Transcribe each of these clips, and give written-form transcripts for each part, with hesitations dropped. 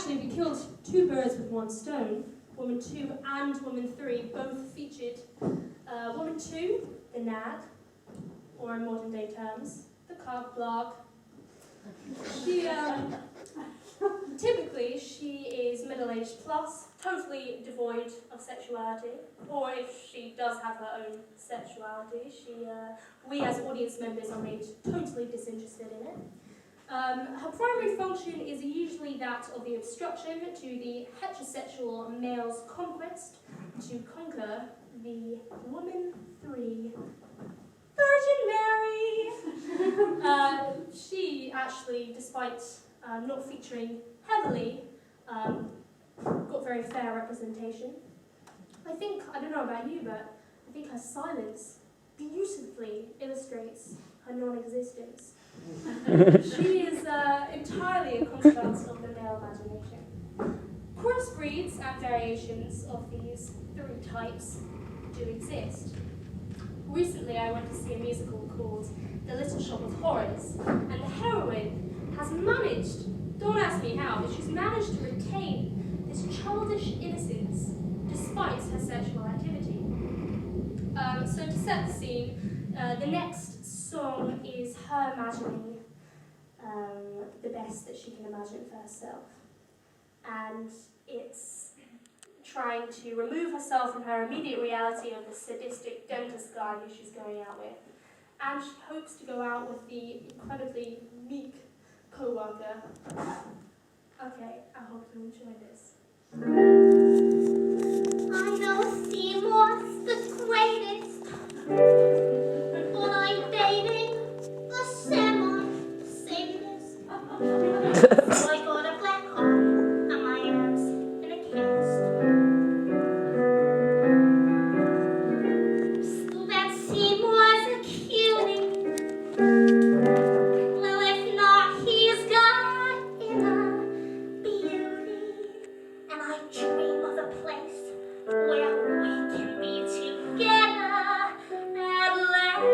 actually, we killed two birds with one stone. Woman 2 and Woman 3 both featured. Woman 2, the nag, or in modern day terms, the cock block. Typically, she is middle-aged plus, totally devoid of sexuality, or if she does have her own sexuality, we as audience members are made totally disinterested in it. Her primary function is usually that of the obstruction to the heterosexual male's conquest to conquer the Woman 3, Virgin Mary. She actually, despite not featuring heavily, got very fair representation. I don't know about you, but I think her silence beautifully illustrates her non-existence. She is entirely a construct of the male imagination. Crossbreeds and variations of these three types do exist. Recently, I went to see a musical called The Little Shop of Horrors, and the heroine has managed, don't ask me how, but she's managed to retain this childish innocence despite her sexual activity. So to set the scene, the next song is her imagining the best that she can imagine for herself. And it's trying to remove herself from her immediate reality of the sadistic dentist guy who she's going out with. And she hopes to go out with the incredibly meek co-worker. Okay, I hope you enjoy this. I know Seymour's the greatest, but I'm dating a semi-sadist. So I got a black heart and my abs in a cast. So that Seymour's a cutie. Well, if not, he's got inner beauty. And I dream of a place where we can be together at last.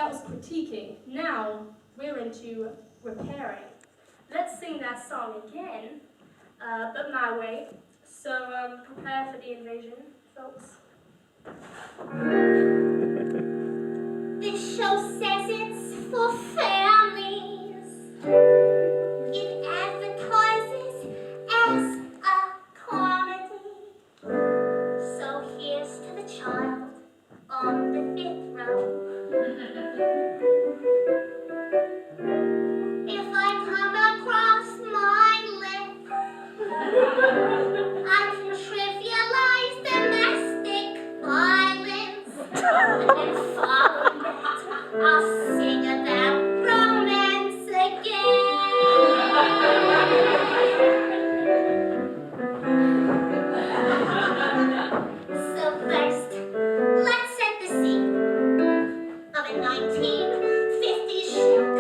that was critiquing. Now we're into repairing. Let's sing that song again, but my way. So prepare for the invasion, folks. This show says it's for families. It advertises as a comedy. So here's to the child on the fifth row. If I come across my lip, I can trivialize domestic violence. And following that, I'll sing about romance again. So first, let's set the scene of a 1950s shack.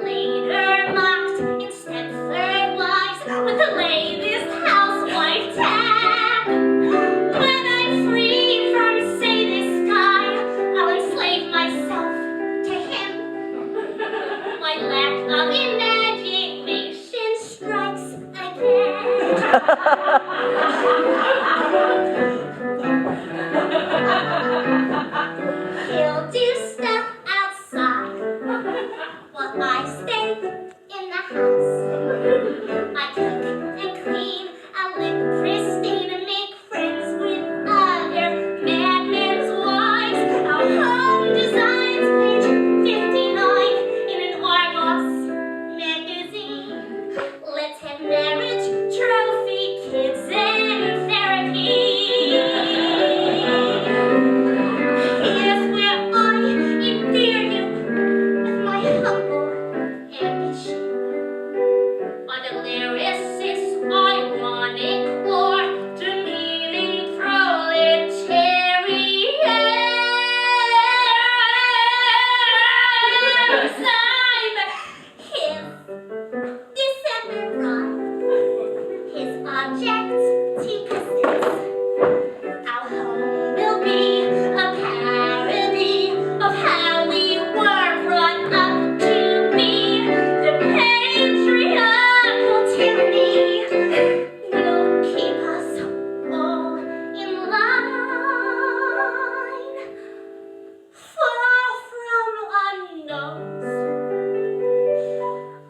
Later mocked instead third wives with the latest housewife tag. When I'm free from, say, this guy, I'll enslave myself to him. My lack of imagination strikes again. He'll do stuff outside while I stay in the house. I cook and clean, I live pristine and make friends with other madmen's wives. Our home designs, page 59 in an Argos magazine. Let's have marriage, trophy, kids, and therapy. Here's where I endear you with my humble ambition. Are the lyricists ironic or demeaning proletarians? I'm his December bride, his object, Tika. Our home will be a parody of how we were brought up to be. The patriarchal tyranny will keep us all in line. Far from unknowns,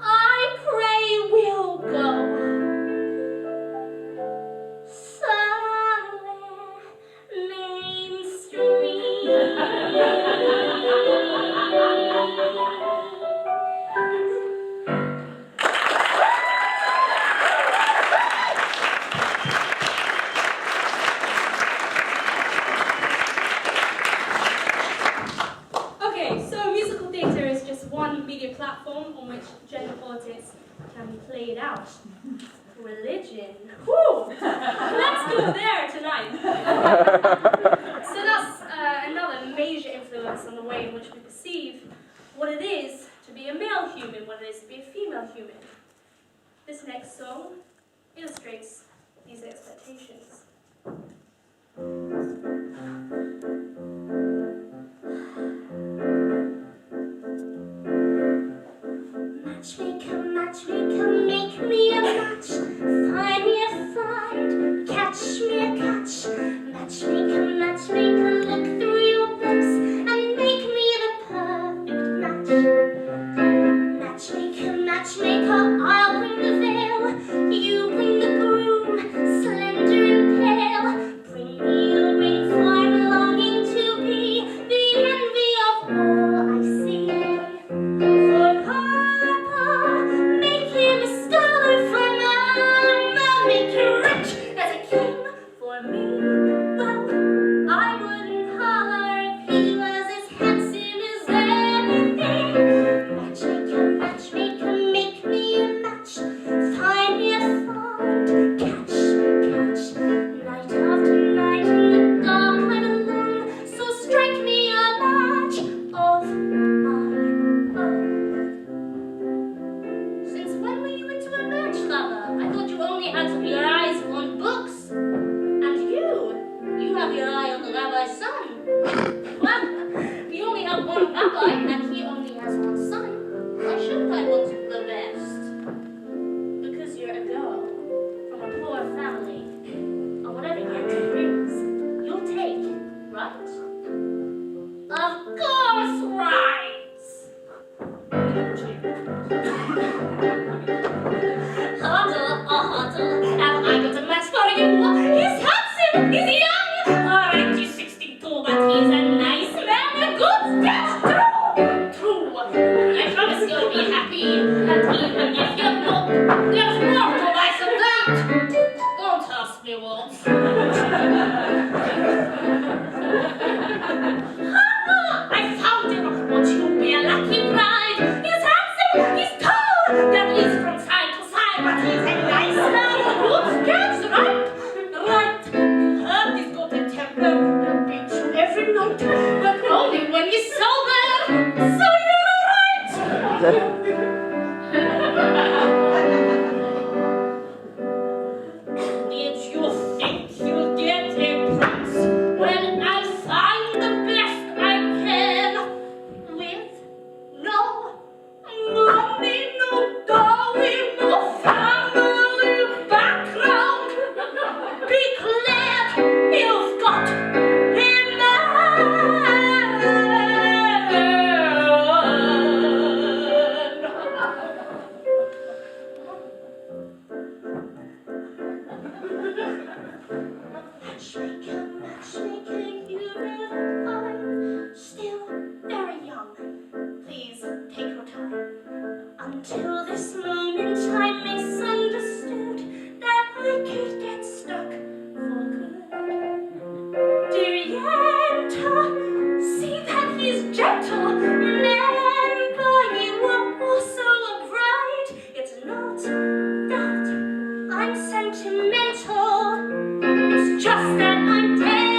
I pray we'll go somewhere Okay, so musical theatre is just one media platform on which gender politics can be played out. Religion. Whew! Let's go there tonight. So that's another major influence on the way in which we perceive what it is to be a male human, what it is to be a female human. This next song illustrates these expectations. Matchmaker, matchmaker, make me a match. Find me a find, catch me a catch. Matchmaker, matchmaker, look through your books and make me the perfect match. Matchmaker, matchmaker, I'll bring the veil. You bring the groom, slender and pale. Bring me a ring, for I'm longing to be the envy of all I see. For Papa, make him a scholar for mine. I'll make him rich as a king for me. Well, I wouldn't holler if he was as handsome as anything. Matchmaker, matchmaker, make me a match. Find me a find, catch, catch. Night after night in the dark I'm alone. So strike me a match of my own. Since when were you into a match, lover? I thought you only had your eyes on books. And you have your eye on the rabbi's son. Well, we only have one rabbi and he only has one son, why shouldn't I want the best? Because you're a girl from a poor family, or whatever Yankee brings, you'll take, right? Of course, right! Huddle, have I got a match for you? He's handsome, he's young, alright, he's 62, but he's a nice man, a good that's true. I promise you'll be happy, and even if you're not, there's more to life than that. Don't ask me what. I found him. Won't you be a lucky bride? He's handsome, he's tall, that is from side to side, but he's a nice man, a good catch, right? Right. Heard he's got a temper, he'll beat you every night, but only when he's sober. So you're alright. Did you think you'll get a prince? Well, I'll find the best I can with no money, no doughy, no family background. Be glad you've got him now. Matchmaker, you never find. Still very young. Please take your time. Until this moment, I misunderstood that I could get stuck for good. Durienta, see that he's gentle. Remember, you are also a bride. It's not that I'm sentimental. It's just that I'm terrified.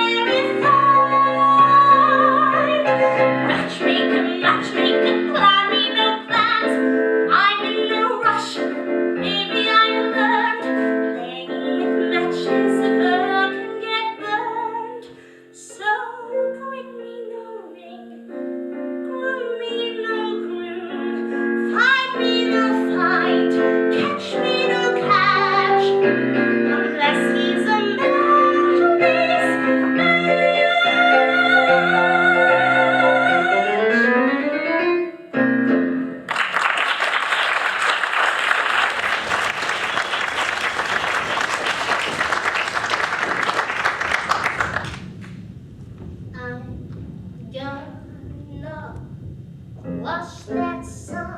Matchmaker, plan me no plans. I'm in no rush. Maybe I learned playing with matches, a girl can get burned. So bring me no ring, groom me no groom, find me no find, catch me no catch, unless he's a masterpiece match. I'm gonna wash that sun